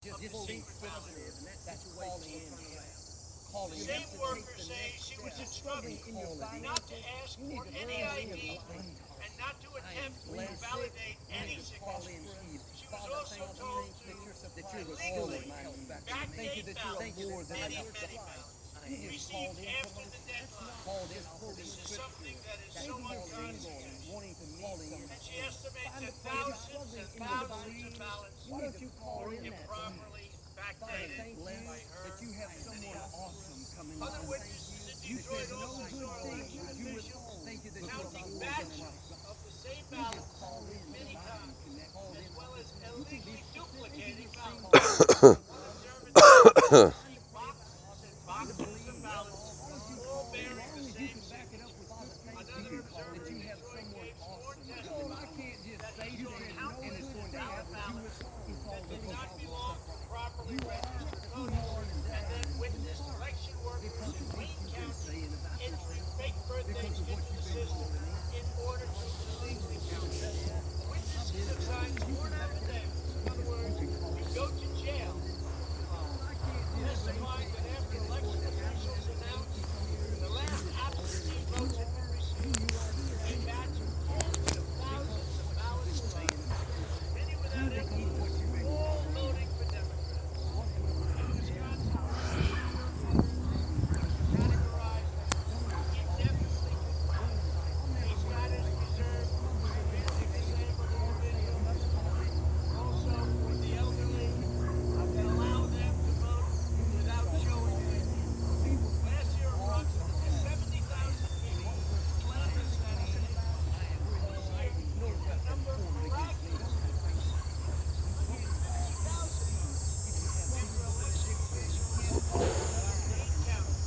just think positive, and that's calling in. The same worker say she was instructed not to ask for any ID and not to attempt to validate any signature. She was also told to illegally backdate ballots, many ballots, received after the deadline. This is something that is somewhat controversial, and she estimates that thousands and thousands of ballots were improperly backdated by her and many others. Other witnesses in Detroit also saw election officials counting batches of the same ballots many times, as well as illegally duplicating ballots. One observer described how to see boxes and boxes of ballots, all bearing the same signature. Another observer in Detroit gave sworn testimony that he saw countless ballot ballots that did not belong to properly registered voters, and then witnessed election workers in Wayne County entering fake birthdays into the system in order to illegally count them. Witnesses have signed sworn affidavits. In other words, you go to jail, testifying that after election officials announced the last absentee votes had been received, a batch of tens of thousands of ballots arrived, many without envelopes, all voting for Democrats. In Wisconsin, elections were categorized as indefinitely confirmed, a status reserved for mentally disabled individuals, also for the elderly, that allow them to vote without showing ID. Last year, approximately 70,000 people planned the session. This year, the number miraculously reached 150,000 voters. Former election officials in Wayne County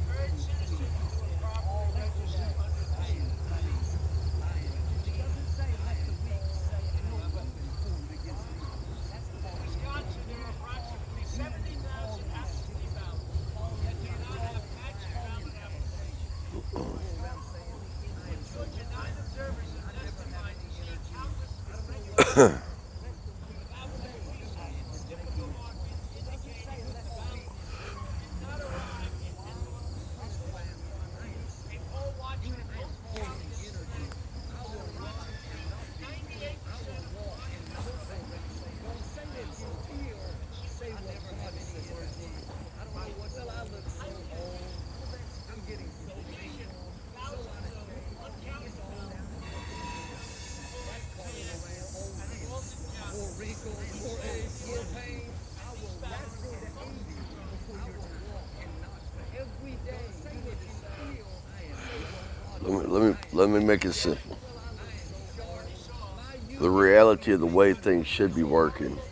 urged citizens to improperly register under the system. In Wisconsin, there are approximately 70,000 absentee ballots that do not have matching ballot applications. In Georgia, 9 observers have testified to seeing countless irregular ballots without the precision or typical markings indicating that the ballot did not arrive in envelopes or postal. A poll watcher in Fulton County estimated that approximately 98% of blind voters vote for ballots, but she would never have any idea. In addition, thousands of uncounted ballots were deployed at Walton County, and these ballots were posted from Let me make it simple. we already saw The reality of the way things should be working Northwest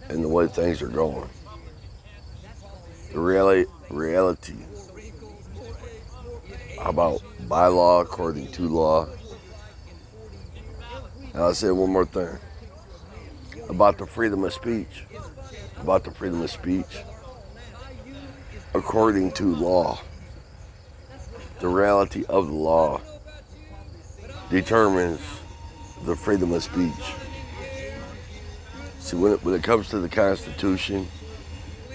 and the way things are going. Republican canvassing. The reality about by law according to law. Any ballot And I'll say one more thing about the freedom of speech. About the freedom of speech according to law. The reality of the law determines the freedom of speech. See, when it comes to the Constitution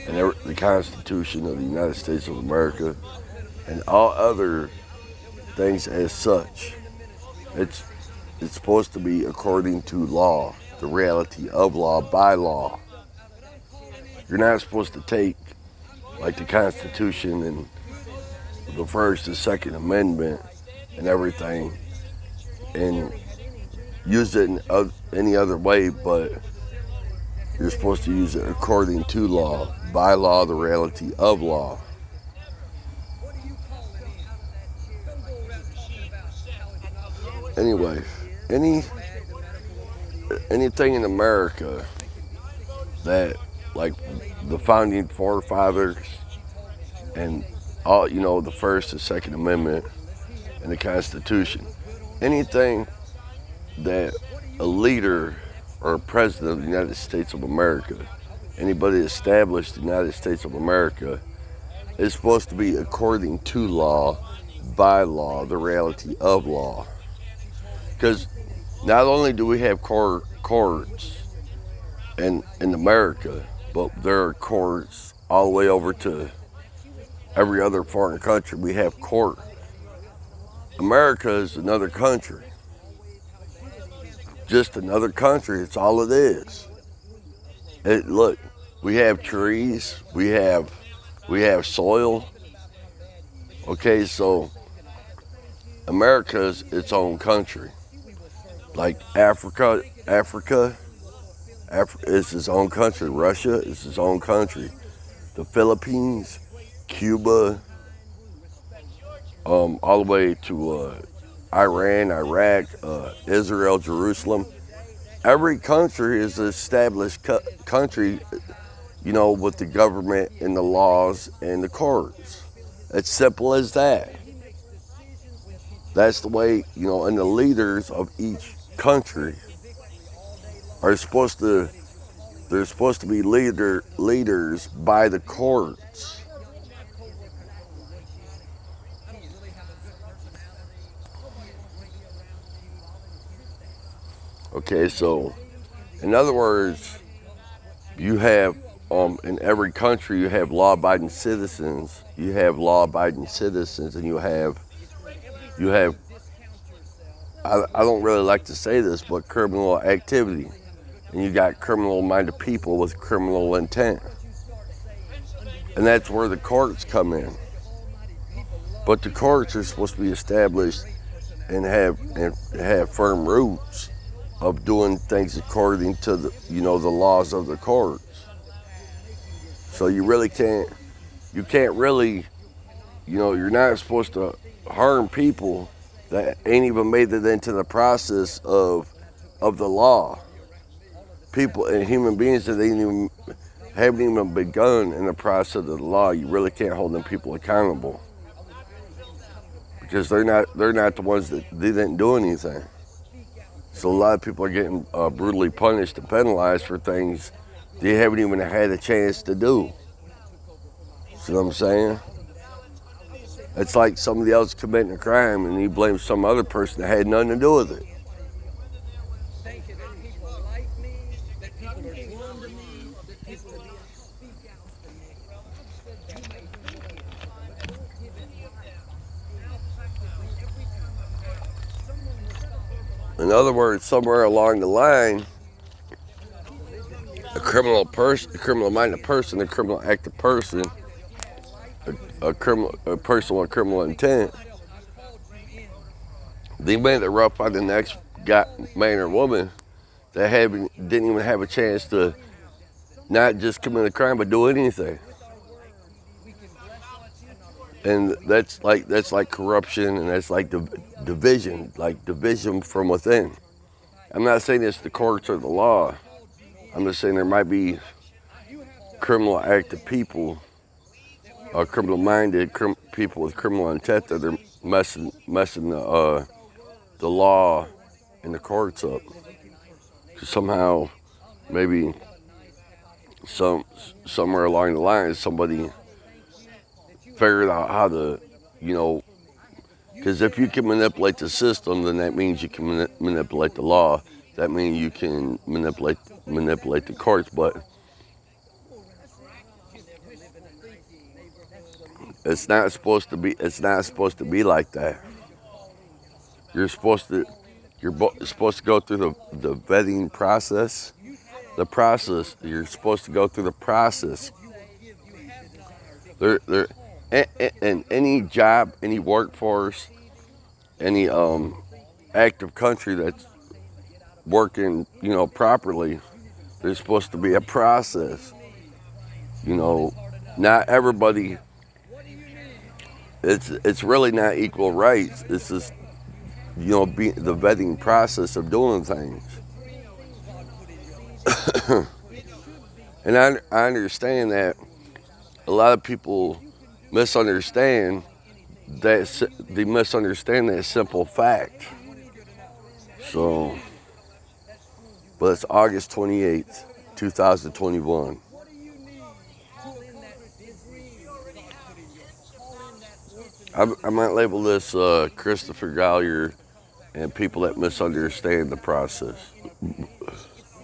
and the Constitution of the United States of America and all other things as such, it's supposed to be according to law, the reality of law, by law. You're not supposed to take like the Constitution and the First and Second Amendment and everything and use it in any other way, but you're supposed to use it according to law, by law, the reality of law. Anyway, anything in America that, like the founding forefathers and all, the First and Second Amendment and the Constitution, anything that a leader or a president of the United States of America, anybody established the United States of America, is supposed to be according to law, by law, the reality of law. Because Not only do we have courts in America, but there are courts all the way over to every other foreign country. We have court. America is another country. Just another country. It's all it is. Look, we have trees. We have soil. Okay, so America is its own country. Like Africa is its own country. Russia is its own country. The Philippines, Cuba, all the way to Iran, Iraq, Israel, Jerusalem. Every country is an established country, with the government and the laws and the courts. It's simple as that. That's the way, and the leaders of each country are supposed to, they're supposed to be leaders by the courts. Okay, so in other words, you have in every country you have law-abiding citizens. You have law-abiding citizens, and you have. I don't really like to say this, but criminal activity, and you got criminal-minded people with criminal intent, and that's where the courts come in. But the courts are supposed to be established and have firm roots of doing things according to the laws of the courts. So you can't really, you're not supposed to harm people that ain't even made it into the process of the law. People and human beings that haven't even begun in the process of the law, you really can't hold them people accountable. Because they're not the ones that they didn't do anything. So a lot of people are getting brutally punished and penalized for things they haven't even had a chance to do. See what I'm saying? It's like somebody else committing a crime and you blame some other person that had nothing to do with it. In other words, somewhere along the line, a criminal-minded person, a criminal active person, a person with criminal intent, they made it rough on the next man or woman that didn't even have a chance to not just commit a crime but do anything. And that's like corruption, and that's like division from within. I'm not saying it's the courts or the law. I'm just saying there might be criminal active people, criminal-minded people with criminal intent that are messing the law and the courts up. Because somehow, maybe somewhere along the line, somebody figured out how to, because if you can manipulate the system, then that means you can manipulate the law. That means you can manipulate the courts, but it's not supposed to be. It's not supposed to be like that. You're supposed to go through the vetting process. You're supposed to go through the process. In any job, any workforce, any active country that's working, properly, there's supposed to be a process. Not everybody. It's really not equal rights. It's just the vetting process of doing things. And I understand that a lot of people misunderstand that simple fact. So, but it's August 28th, 2021. I might label this Christopher Golyar and people that misunderstand the process.